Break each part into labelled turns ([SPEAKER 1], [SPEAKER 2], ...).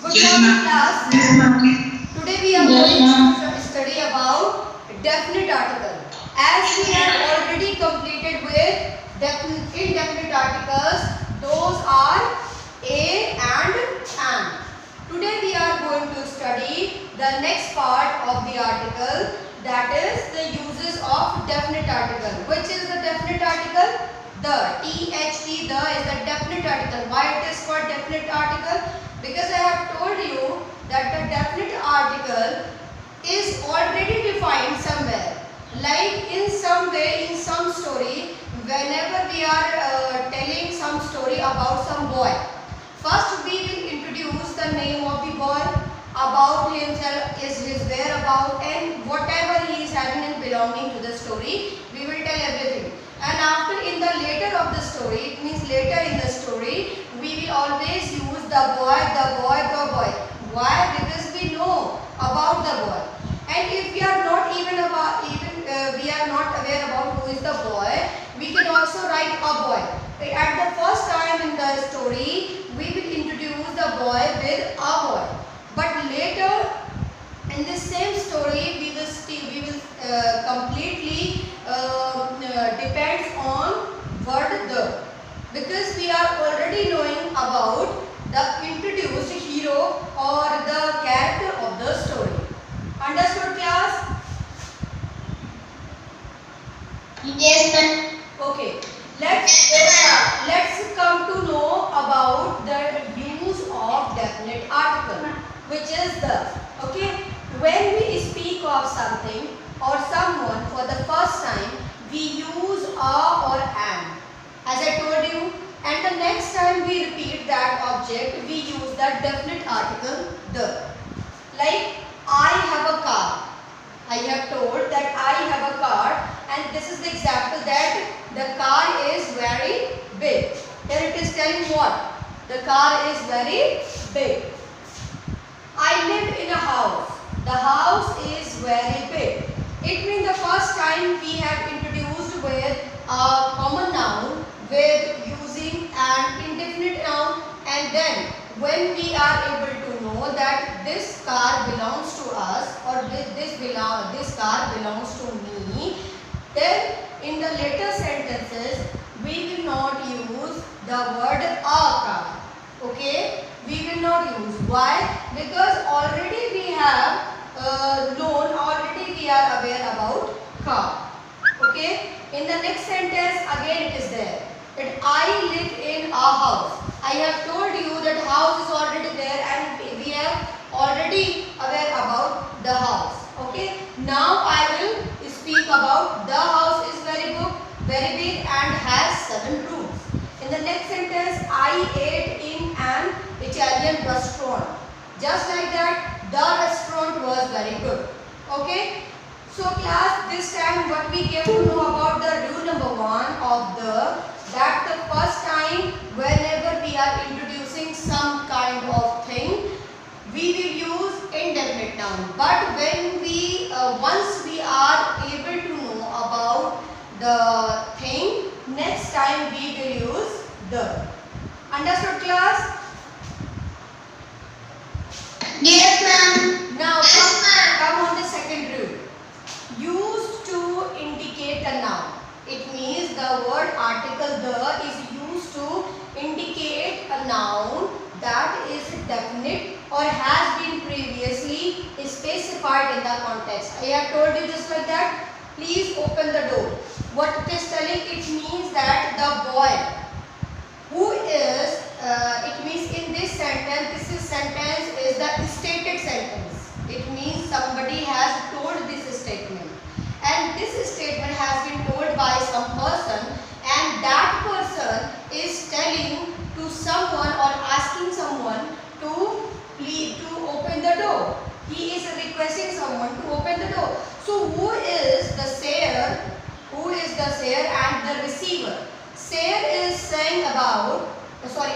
[SPEAKER 1] Good morning, class.
[SPEAKER 2] Yes, ma'am.
[SPEAKER 1] Today we are going to study about definite article. As we have already completed with indefinite articles, those are a and an. Today we are going to study the next part of the article, that is the uses of definite article. Which is the definite article? The. The, the is the definite article. Why it is called definite article? Because I have told you that the definite article is already defined somewhere. Like in some way, in some story, whenever we are telling some story about some boy, first we will introduce the name of the boy, about himself, is his whereabouts, and whatever he is having and belonging to the story, we will tell everything. And after, in the later of the story, it means later in the story, we will always use the boy, the boy, the boy. Why? Because we know about the boy. And if we are not even we are not aware about who is the boy, we can also write a boy. At the first time in the story, we will introduce the boy with a boy. But later in this same story, we will completely depends on word the, because we are already knowing about the introduced hero or the character of the story. Understood, class?
[SPEAKER 2] Yes, ma'am.
[SPEAKER 1] Okay. Let's come to know about the use of definite article, which is the. Okay. When we speak of something or someone for the first time, we use a or an, as I told you, and the next time we repeat that object, we use the definite article the. Like, I have a car. I have told that I have a car, and this is the example that the car is very big. Here it is telling what? The car is very big. I live in a house. The house is very big. It means the first time we have introduced with a common noun with using an indefinite noun, and then when we are able to know that this car belongs to us or this car belongs to me, then in the later sentences we will not use the word a car. Okay, we will not use. Why? Because already we have already we are aware about car. Okay, in the next sentence again it is there that I live in a house. I have told you that house is already there and we are already aware about the house. Okay, now I will speak about the house is very big and has 7 rooms. In the next sentence, I ate in an Italian restaurant. Just like that, the restaurant was very good. Okay. So class, this time what we came to know about the rule number 1 of that the first time whenever we are introducing some kind of thing, we will use indefinite noun. But when we once we are able to know about the thing, next time we will use the. Understood, class?
[SPEAKER 2] Yes, ma'am.
[SPEAKER 1] Now come on the second rule. Used to indicate a noun. It means the word article the is used to indicate a noun that is definite or has been previously specified in the context. I have told you just like that. Please open the door. What it is telling, it means that the boy who is, it means in this sentence is the stated sentence. It means somebody has told this statement, and this statement has been told by some person, and that person is telling to someone or asking someone to open the door. He is requesting someone to open the door. So who is the sayer? Who is the sayer and the receiver? Sayer is saying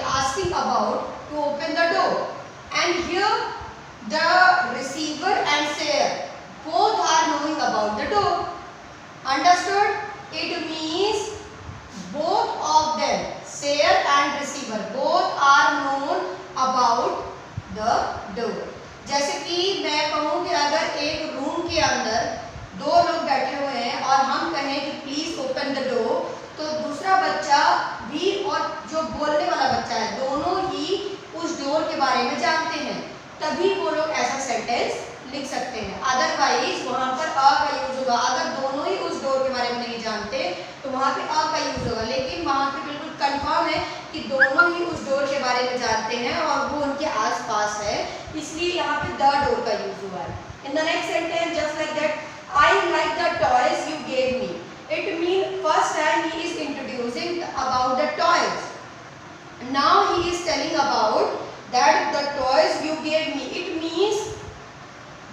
[SPEAKER 1] asking about to open the door, and here the receiver and sayer both are knowing about the door. Understood? It means both of them, sayer and receiver, both are known about the के अंदर दो लोग बैठे हुए हैं और हम कहें कि प्लीज ओपन द डोर, तो दूसरा बच्चा भी और जो बोलने वाला बच्चा है दोनों ही उस डोर के बारे में जानते हैं, तभी वो लोग ऐसा सेंटेंस लिख सकते हैं। अदरवाइज वहाँ पर अ का यूज होगा। अगर दोनों ही उस डोर के बारे में नहीं जानते तो वहाँ पे अ का यूज होगा, लेकिन वहाँ पे बिल्कुल कंफर्म है कि दोनों ही उस डोर के बारे में जानते हैं और वो उनके आसपास है, इसलिए यहाँ पे द डोर का यूज हुआ है। In the next sentence just like that, I like the toys you gave me, it means first time he is introducing about the toys. Now he is telling about that the toys you gave me. It means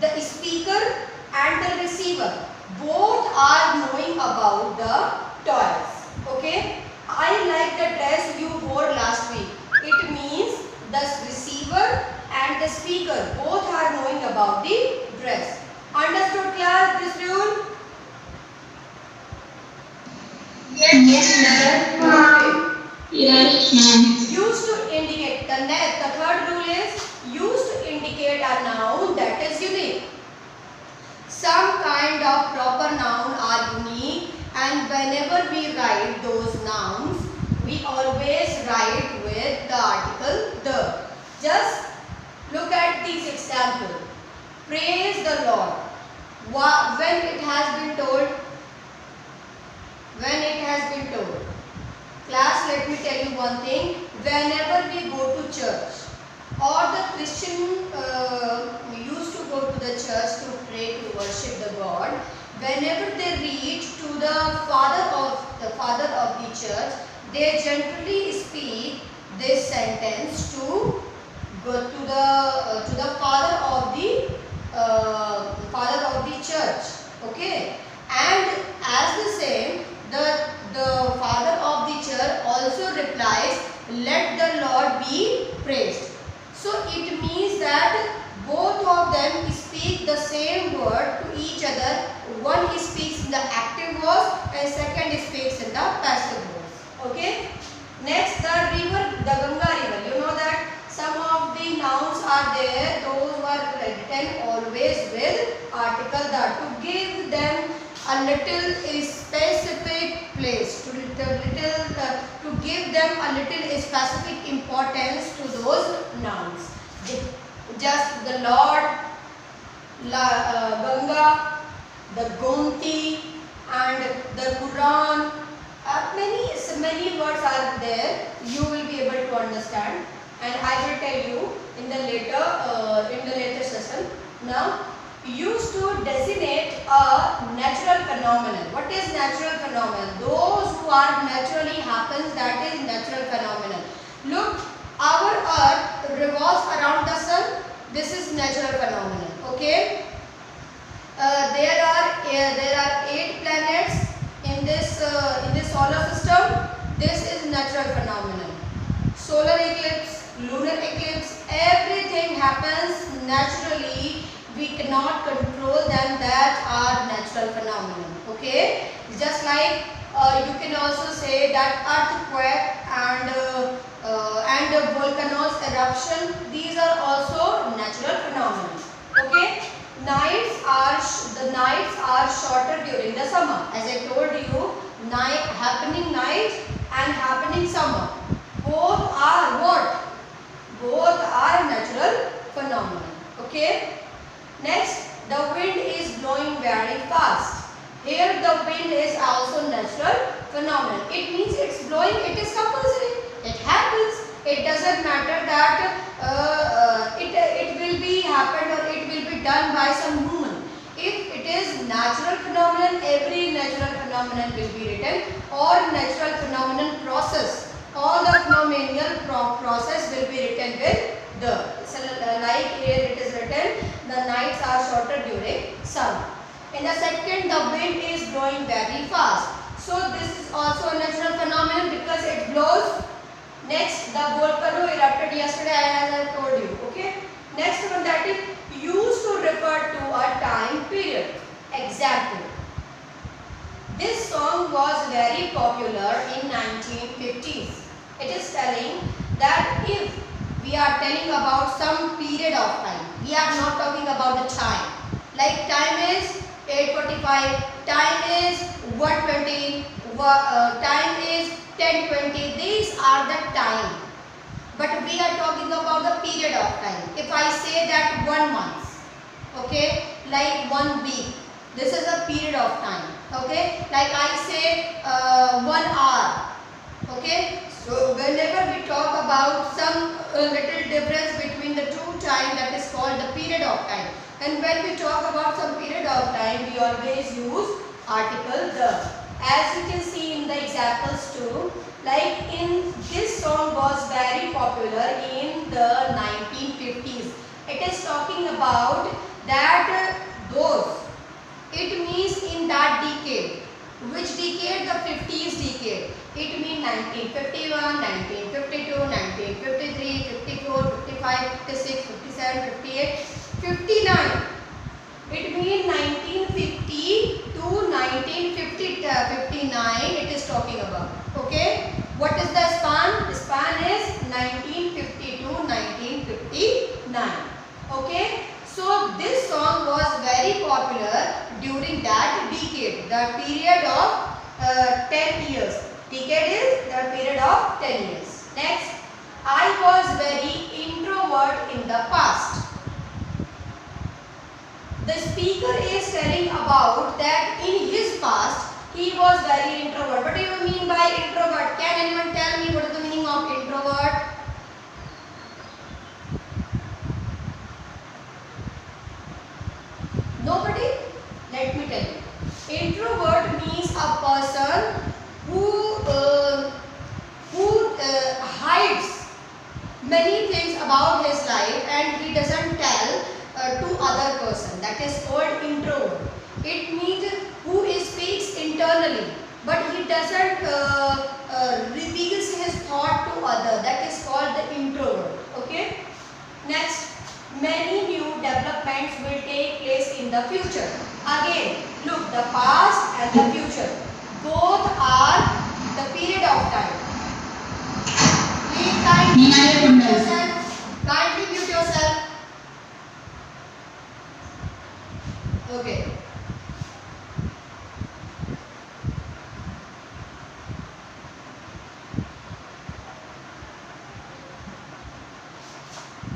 [SPEAKER 1] the speaker and the receiver both are knowing about the toys. Okay, I like the dress you wore last week. It means the receiver and the speaker both are knowing about the dress. Understood class this rule?
[SPEAKER 2] Yes, ma'am.
[SPEAKER 1] Okay.
[SPEAKER 2] Yes, ma'am.
[SPEAKER 1] Used to indicate, the third rule is used to indicate a noun that is unique. Some kind of proper noun are unique, and whenever we write those nouns, we always write with the article the. Just look at these examples. Praise the Lord. When it has been told, class, let me tell you one thing. Whenever we go to church or the Christian used to go to the church to pray, to worship the God, whenever they reach to the father of the church, they generally speak this sentence to go to the father of the church. Okay, and as the same, the father of the church also replies, let the Lord be praised. So it means that both of them speak the same word to each other. One speaks in the active voice and second speaks in the passive voice. Okay, next the river, the Ganga river. You know that some of the nouns are there, those were written always with article that, to give them a little specific place, to give them a little specific importance to those nouns. Just the Lord, Ganga, the Gomti, and the Quran. Many words are there. You will be able to understand, and I will tell you in the later session. Now, used to designate a natural phenomenon. What is natural phenomenon? Those who are naturally happens, that is natural phenomenon. Look, our earth revolves around the sun. This is natural phenomenon. Okay, there are 8 planets in this solar system. This is natural phenomenon. Solar eclipse, lunar eclipse, everything happens naturally. We cannot control them, that are natural phenomenon. Okay, just like you can also say that earthquake and volcanoes eruption, these are also natural phenomena. Okay, the nights are shorter during the summer. As I told you, happening night and happening summer, both are what? Both are natural phenomena. Okay. Next, the wind is blowing very fast. Here the wind is also natural phenomenon. It means it's blowing, it is compulsory. It happens. It doesn't matter that it will be happened or it will be done by some human. If it is natural phenomenon, every natural phenomenon will be written, or natural phenomenon process. All the phenomenal process will be written with the. So, like here it is written, the nights are shorter during summer. In the second, the wind is blowing very fast. So this is also a natural phenomenon because it blows. Next, the volcano erupted yesterday, as I told you. Okay. Next one, that is used to refer to a time period. Example. This song was very popular in 1950s. It is telling that if we are telling about some period of time, we are not talking about the time. Like time is 8:45, time is 1:20, time is 10:20. These are the time. But we are talking about the period of time. If I say that 1 month, okay, like 1 week, this is a period of time. Okay, like I say 1 hour. Okay, so whenever we talk about some little difference between the two time, that is called the period of time. And when we talk about some period of time, we always use article the. As you can see in the examples too, like in this song was very popular in the 1950s. It is talking about that those. It means in that decade. Which decade? The 50s decade. It means 1951, 1952, 1953, 54, 55, 56, 57, 58, 59. It means 1950 to 1959 it is talking about. Okay. What is the span? The span is 1950 to 1959. Okay. So this song was very popular during that decade, the period of 10 years. Decade is the period of 10 years. Next, I was very introvert in the past. The speaker is telling about that in his past he was very introvert. What do you mean by introvert? Can anyone tell me what is the meaning of introvert? Nobody? Let me tell you. Introvert means a person who hides many things about his life and he doesn't tell to other person. That is called introvert. It means who speaks internally, but he doesn't reveals his thought to other. That is called the introvert. Okay. Next, many new developments will take place in the future. Again, look, the past and the future. Both are the period of time. Please kindly mute yourself. Kindly mute yourself. Okay.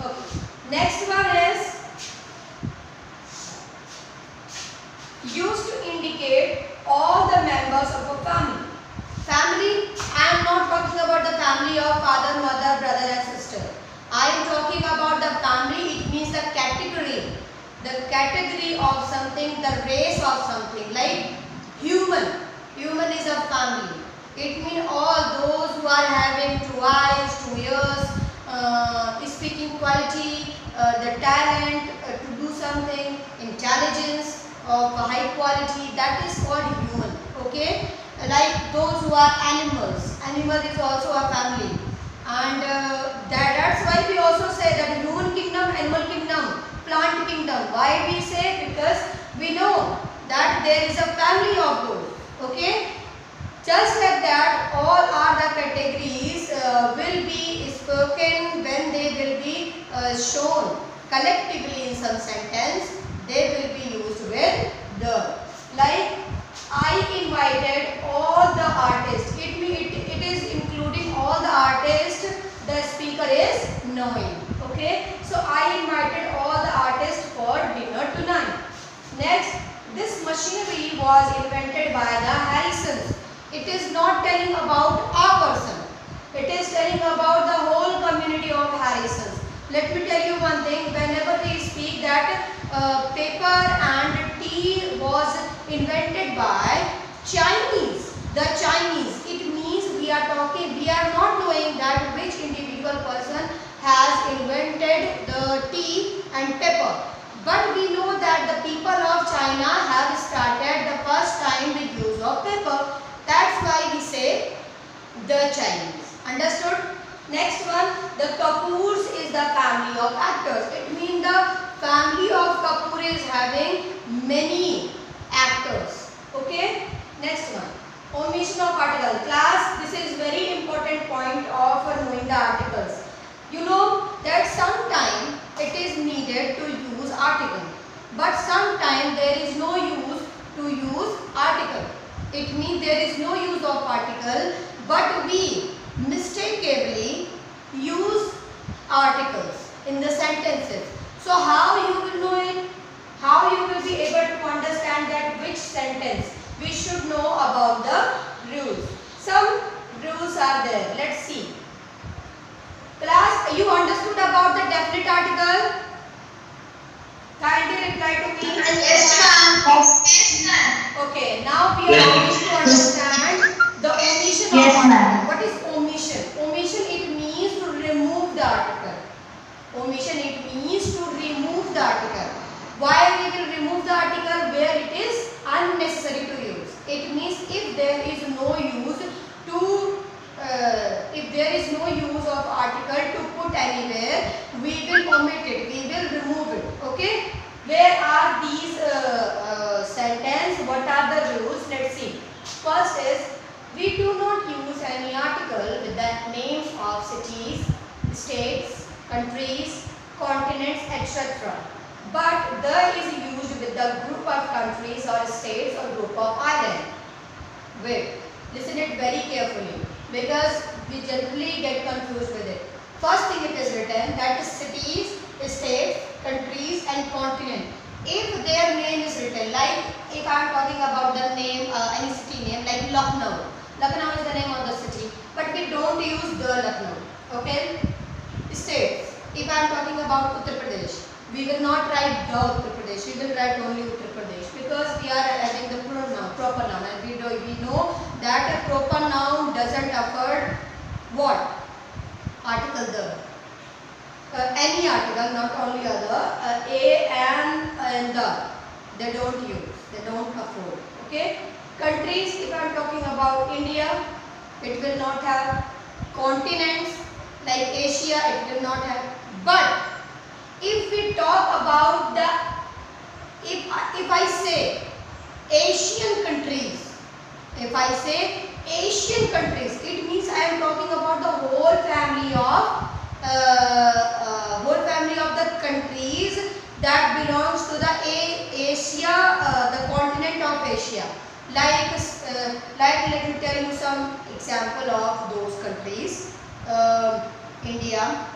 [SPEAKER 1] Okay. Next one is used to indicate all the members of a family. Family, I am not talking about the family of father, mother, brother and sister. I am talking about the family. It means the category. The category of something, the race of something, like human. Human is a family. It means all those who are having 2 eyes, 2 ears, speaking quality, the talent to do something, intelligence of high quality, that is called human. Okay, like those who are animals. Animal is also a family, and that's why we also say that human kingdom, animal kingdom, plant kingdom. Why we say? Because we know that there is a family of those. Okay. Just like that, all are the categories will be spoken when they will be shown collectively in some sentence. They will be used with the. Like, I invited all the artists. It is including all the artists the speaker is knowing. Okay. So I invited all the artists for dinner tonight. Next, this machinery was invented by the Harrisons. It is not telling about a person. It is telling about the whole community of Harrisons. Let me tell you one thing. Whenever we speak that paper and tea was invented by Chinese, the Chinese, it means we are not knowing that which individual person has invented the tea and pepper. But we know that the people of China have started the first time with use of paper. That's why we say the Chinese. Understood? Next one, the Kapoors is the family of actors. It means the family of Kapoor is having many actors. Okay? Next one, omission of article. Class, this is very important point of knowing the articles. You know that sometimes it is needed to use article. but sometimes there is no use to use article. It means there is no use of article, but we mistakenly use articles in the sentences. So how you will know it? How you will be able to understand that which sentence? We should know about the rules. Some rules are there. Let's see. Class, you understood about the definite article? Kindly reply to me.
[SPEAKER 2] Yes, ma'am. Yes, ma'am.
[SPEAKER 1] Okay, now we are going to understand the omission
[SPEAKER 2] Yes,
[SPEAKER 1] of
[SPEAKER 2] ma'am.
[SPEAKER 1] article. What is omission? Omission, it means to remove the article. Omission, it means to remove the article. Why we will remove the article? Where it is unnecessary to use. It means if there is no use to of article to put anywhere, we will omit it, we will remove it. Okay, where are these sentence? What are the rules? Let's see. First is, we do not use any article with the names of cities, states, countries, continents, etc. But the is used with the group of countries or states or group of islands. Wait, listen it very carefully because we generally get confused with it. First thing it is written that is cities, states, countries and continent. If their name is written, like if I am talking about the name, any city name like Lucknow. Lucknow is the name of the city, but we don't use the Lucknow. Okay? States. If I am talking about Uttar Pradesh, we will not write the Uttar Pradesh. We will write only Uttar Pradesh because we are having the pronoun, proper noun, and we know that a proper noun doesn't afford what? Article the. Any article, not only other, a and the. They don't use. They don't afford. Okay. Countries. If I am talking about India, it will not have. Continents like Asia, it will not have. But if we talk about the, if I say Asian countries, if I say Asian countries, it means I am talking about the whole family of the countries that belongs to the Asia, the continent of Asia. Like let me tell you some example of those countries. India,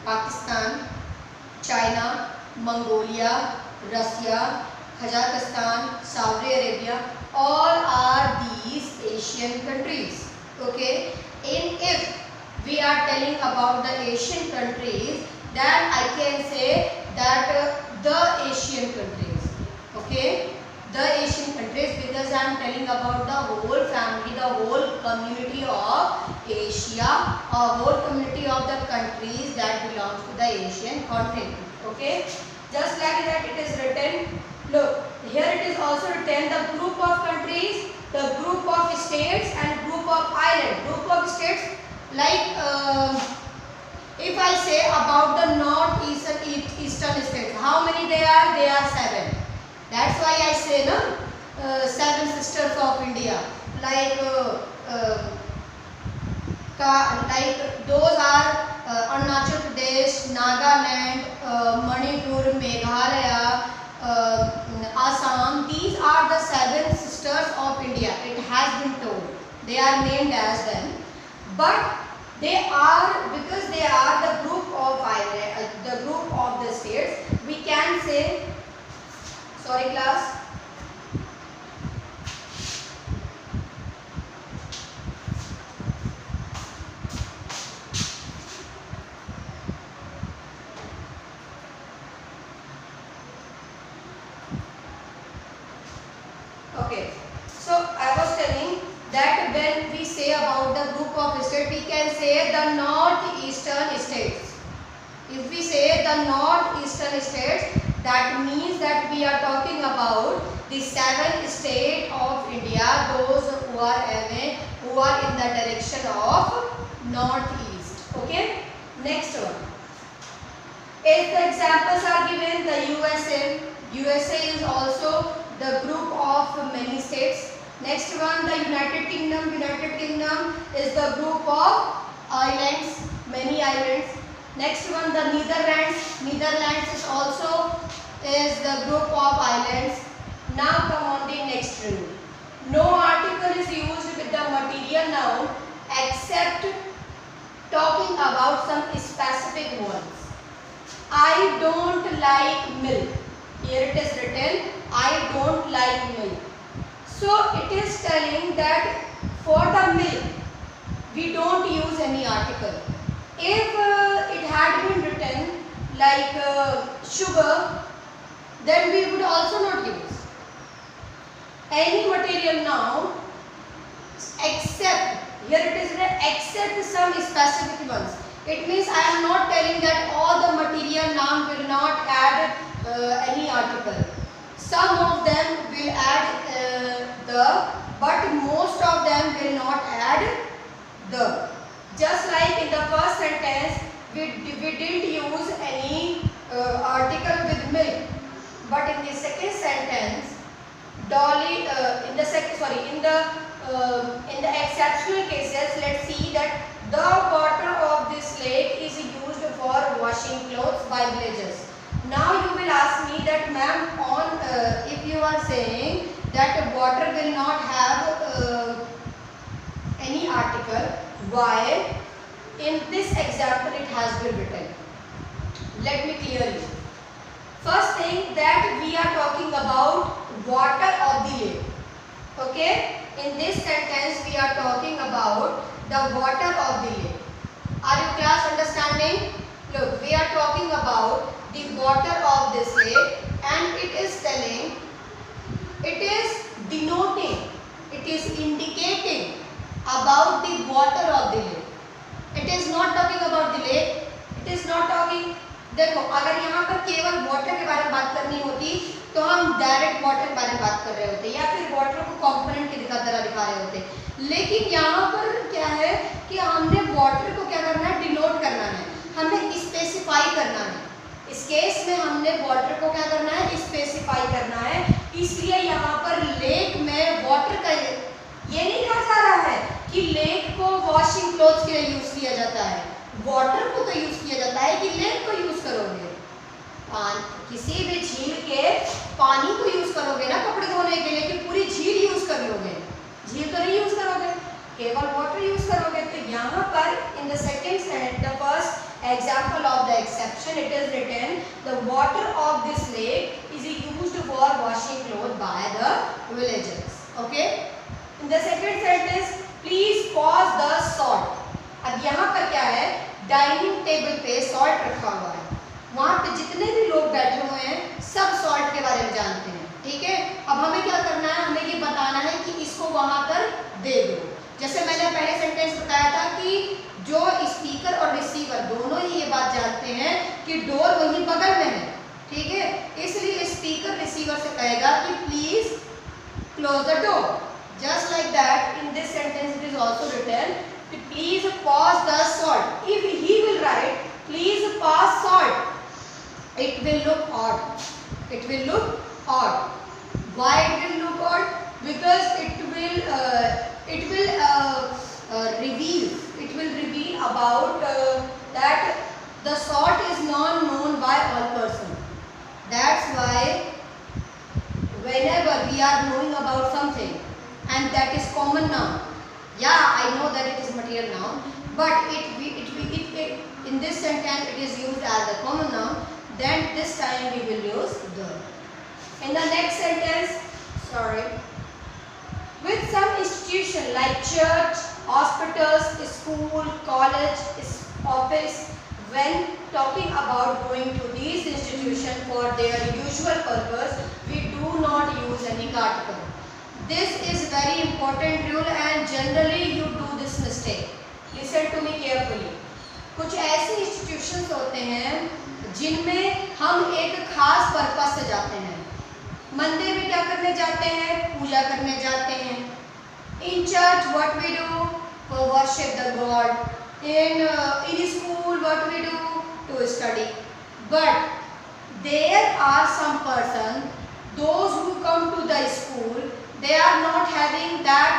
[SPEAKER 1] Pakistan, China, Mongolia, Russia, Kazakhstan, Saudi Arabia, all are these Asian countries. Okay, if we are telling about the Asian countries, then I can say that the Asian countries. Okay, the Asian countries, because I am telling about the whole family, the whole community of Asia, or whole community of the countries that belongs to the Asian continent. Okay, just like that it is written. Look, here it is also written the group of countries, the group of states and group of islands. Group of states, like if I say about the northeastern states, how many they are? They are 7. That's why I say no, 7 sisters of India. Like those are Arunachal Pradesh, Nagaland, Manipur, Meghalaya, Assam. These are the 7 sisters of India. It has been told. They are named as them, but they are, because they are the group of the group of the states. We can say, sorry class. Okay, so I was telling that when we say about the group of states, we can say the northeastern states. If we say the northeastern states, that means that we are talking about the 7 states of India, those who are in the direction of northeast. Okay, next one. If the examples are given, the USA is also the group of many states. Next one, the United Kingdom is the group of islands, many islands. Next one, the Netherlands is also is the group of islands. Now come on the next rule. No article is used with the material noun except talking about some specific ones. I don't like milk. Here it is written, I don't like milk. So it is telling that for the milk, we don't use any article. If it had been written like sugar, then we would also not use any material noun except, here it is written, except some specific ones. It means I am not telling that all the material noun will not add any article. Some of them will add the, but most of them will not add the. Just like in the first sentence, we didn't use any article with milk, but in the second sentence, Dolly, in the exceptional cases, let's see that the water of this lake is used for washing clothes by villagers. Now you will ask me that, ma'am, if you are saying that water will not have any article, why in this example it has been written? Let me clear you. First thing, that we are talking about water of the lake. Okay? In this sentence we are talking about the water of the lake. Are you class understanding? Look, we are talking about the water of this lake, and it is telling, it is denoting, it is indicating about the water of the lake. It is not talking about the lake. It is not talking. देखो, अगर यहाँ पर केवल water के बारे में बात करनी होती तो हम डायरेक्ट वाटर के बारे में बात कर रहे होते, या फिर वाटर को कंपोनेंट के तरह दिखा रहे होते। लेकिन यहाँ पर क्या है कि हमने वाटर को क्या करना है, डिनोट करना है, हमें स्पेसिफाई करना है। इस केस में हमने वाटर को क्या करना है, स्पेसिफाई करना है। इसलिए यहाँ पर लेक में वाटर का ये नहीं कहा जा रहा है कि लेक को वॉशिंग क्लोथ्स के लिए यूज किया जाता है, वाटर को तो यूज किया जाता है कि लेक को यूज करोगे, किसी भी झील के पानी को यूज करोगे ना कपड़े धोने के लिए, कि पूरी झील यूज कर लोगे, झील तो नहीं यूज करोगे, केवल वाटर यूज करोगे। तो यहाँ पर in the second sentence, the first example of the exception, it is written, the water of this lake is used for washing clothes by the villagers. Okay? In the second sentence, please pause the salt. अब यहाँ पर क्या है, dining table पे salt रखा हुआ है, वहाँ पे जितने भी लोग बैठे हुए हैं सब सॉल्ट के बारे में जानते हैं। ठीक है, अब हमें क्या करना है, हमें ये बताना है कि इसको वहाँ पर दे दो। जैसे मैंने पहले सेंटेंस बताया था कि जो स्पीकर और रिसीवर दोनों ही ये बात जानते हैं कि डोर वहीं बगल में है। ठीक है, इसलिए स्पीकर रिसीवर से कहेगा कि please close the door. Just like that in this sentence it is also written please pass the salt. If he will write please pass salt, it will look odd, it will look odd. Why it will look odd? Because it will reveal about that the salt is not known by all person. That's why whenever we are knowing about something and that is common noun, yeah, I know that it is material noun, but it in this sentence it is used as a common noun, then this time we will use the. In the next sentence, with some institution like church, hospitals, school, college, office, when talking about going to these institutions for their usual purpose, we do not use any article. This is very important rule and generally you do this mistake. Listen to me carefully. कुछ ऐसे institutions होते हैं जिनमें हम एक खास purpose से जाते हैं। मंदिर में क्या करने जाते हैं? पूजा करने जाते हैं। In church, what we do? To worship the God. In school, what we do? To study. But there are some person, those who come to the school, they are not having that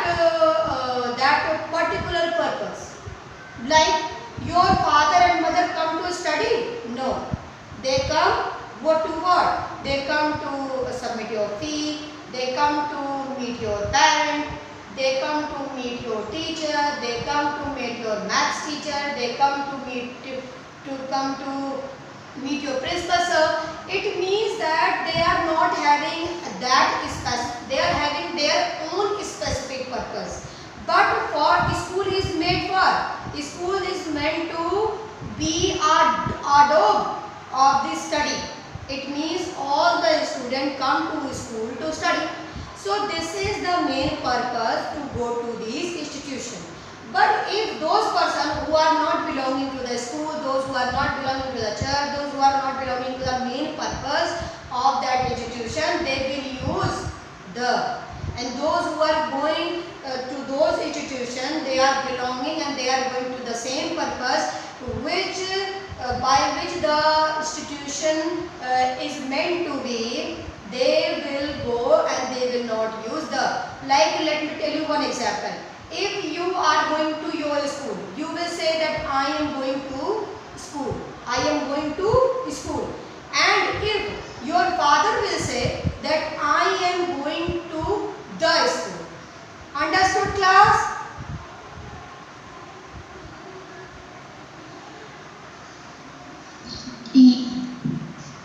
[SPEAKER 1] particular purpose. Like your father and mother come to study? No. They come to what? they come to submit your fee, they come to meet your parent, they come to meet your teacher, they come to meet your maths teacher, they come to meet your principal sir. It means that they are not having they are having their own specific purpose. But for school is made for, school is meant to be a dog of the study. It means all the students come to school to study. So this is the main purpose to go to this institution. But if those persons who are not belonging to the school, those who are not belonging to the church, those who are not belonging to the main purpose of that institution, they will use the. And those who are going to those institutions, they are belonging and they are going to the same purpose which by which the institution is meant to be. They will go and they will not use the. Like, let me tell you one example. If you are going to your school, you will say that I am going to school. I am going to school. And if your father will say that I am going to the school. Understood, class?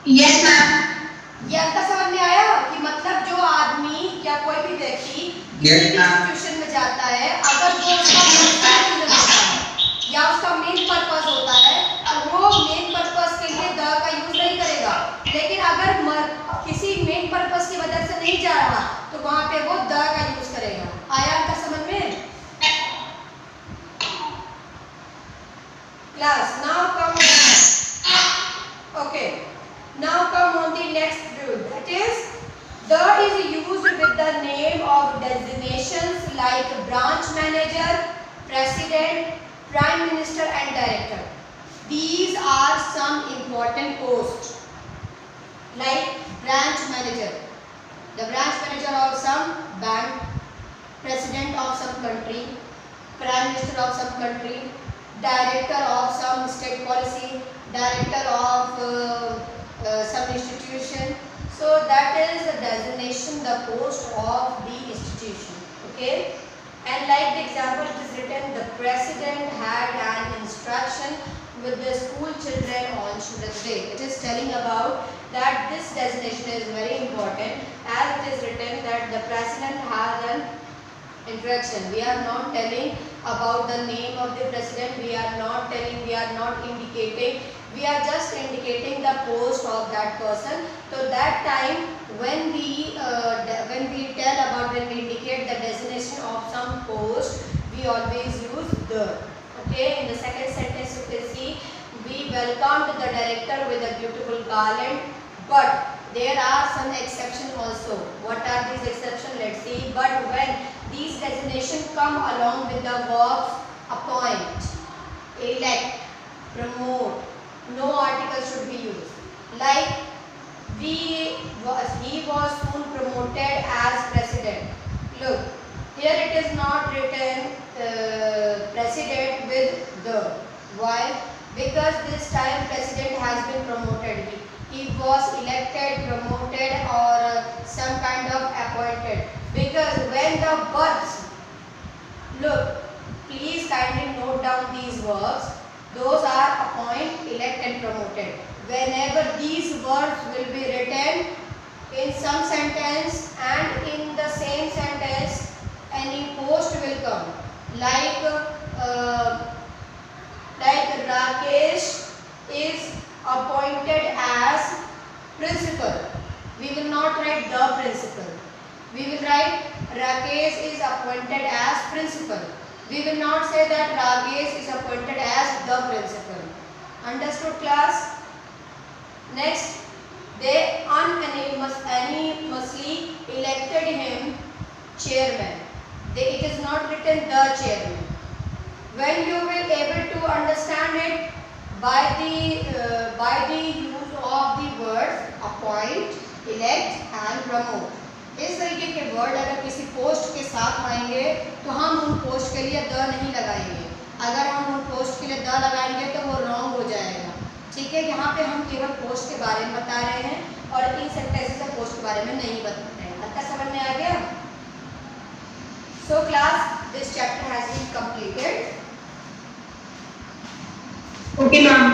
[SPEAKER 2] Yes, ma'am.
[SPEAKER 1] ये अंतर समझ में आया कि मतलब जो आदमी या कोई भी व्यक्ति किसी भी इंस्टीट्यूशन में जाता है, अगर वो उसका मेन रीजन होता है या उसका मेन पर्पस होता है, तो वो मेन पर्पस के लिए द का यूज नहीं करेगा. लेकिन अगर किसी मेन पर्पस की वजह से नहीं जा रहा, तो वहां पे वो द का यूज करेगा. आया अंतर समझ में? Class now come. Okay. Now come on the next rule, that is the is used with the name of designations like branch manager, president, prime minister and director. These are some important posts like branch manager, the branch manager of some bank, president of some country, prime minister of some country, director of some state policy, director of some institution. So that is the designation, the post of the institution. Okay. And like the example it is written, the president had an instruction with the school children on Children's Day. It is telling about that this designation is very important, as it is written that the president has an interaction. We are not telling about the name of the president, we are not telling, we are not indicating, we are just indicating the post of that person. So that time when we tell about, when we indicate the designation of some post, we always use the. Okay, in the second sentence you can see, we welcomed the director with a beautiful garland, but there are some exceptions also. What are these exceptions? Let's see. But when these designations come along with the verbs appoint, elect, promote, no article should be used. Like he was soon promoted as president. Look, here it is not written president with the. Why? Because this time president has been promoted. He was elected, promoted or some kind of appointed. Because when the verbs, look, please kindly note down these verbs. Those are appoint, elect and promoted. Whenever these verbs will be written in some sentence and in the same sentence any post will come. Like Rakesh is appointed as principal. We will not write the principal. We will write Rakesh is appointed as principal. We will not say that Rakesh is appointed as the principal. Understood, class? Next, they unanimously elected him chairman. It is not written the chairman. When you will be able to understand it by the use of the words appoint, elect and promote. इस तरीके के word अगर किसी post के साथ आएंगे तो हम उन पोस्ट के लिए द नहीं लगाएंगे. अगर हम उन पोस्ट के लिए द लगाएंगे तो वो रॉन्ग हो जाएगा. ठीक है, यहाँ पे हम केवल पोस्ट के बारे में बता रहे हैं और इन सेंटेंस बारे में नहीं बताते हैं। अच्छा समझ में आ गया? So class, this chapter has been completed.
[SPEAKER 2] Okay, ma'am.